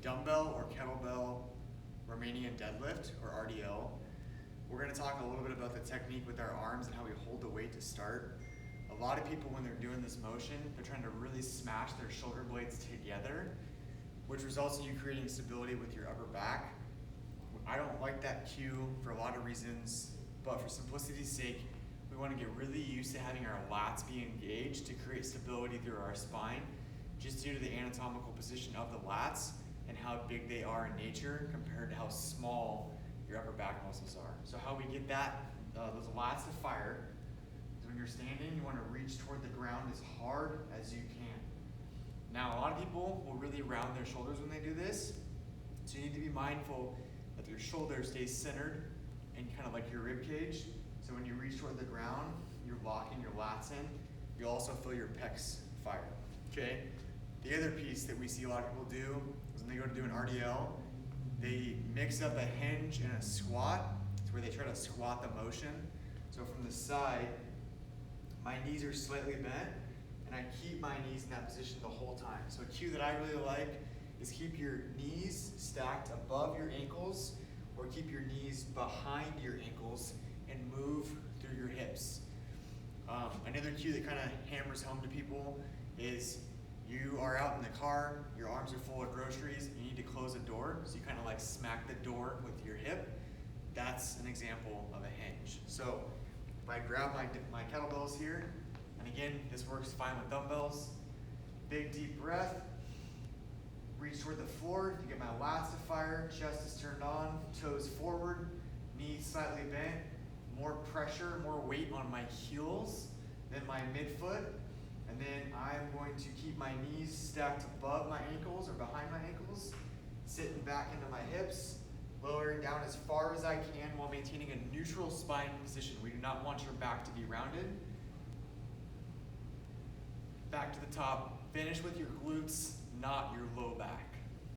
dumbbell or kettlebell Romanian deadlift, or RDL. We're going to talk a little bit about the technique with our arms and how we hold the weight to start. A lot of people, when they're doing this motion, they're trying to really smash their shoulder blades together, which results in you creating stability with your upper back. I don't like that cue for a lot of reasons, but for simplicity's sake, we want to get really used to having our lats be engaged to create stability through our spine, just due to the anatomical position of the lats and how big they are in nature compared to how small your upper back muscles are. So how we get those lats to fire is when you're standing, you want to reach toward the ground as hard as you can. Now, a lot of people will really round their shoulders when they do this, so you need to be mindful that your shoulder stays centered and kind of like your rib cage. So when you reach toward the ground, you're locking your lats in. You'll also feel your pecs fire, okay? The other piece that we see a lot of people do is when they go to do an RDL, they mix up a hinge and a squat. It's where they try to squat the motion. So from the side, my knees are slightly bent, and I keep my knees in that position the whole time. So a cue that I really like is keep your knees stacked above your ankles, or keep your knees behind your ankles and move through your hips. Another cue that kind of hammers home to people is you are out in the car, your arms are full of groceries, you need to close a door, so you kind of like smack the door with your hip. That's an example of a hinge. So if I grab my kettlebells here, and again, this works fine with dumbbells, big deep breath, reach toward the floor to get my lats to fire, chest is turned on, toes forward, knees slightly bent, more pressure, more weight on my heels than my midfoot. And then I'm going to keep my knees stacked above my ankles or behind my ankles, sitting back into my hips, lowering down as far as I can while maintaining a neutral spine position. We do not want your back to be rounded. Back to the top. Finish with your glutes, not your low back.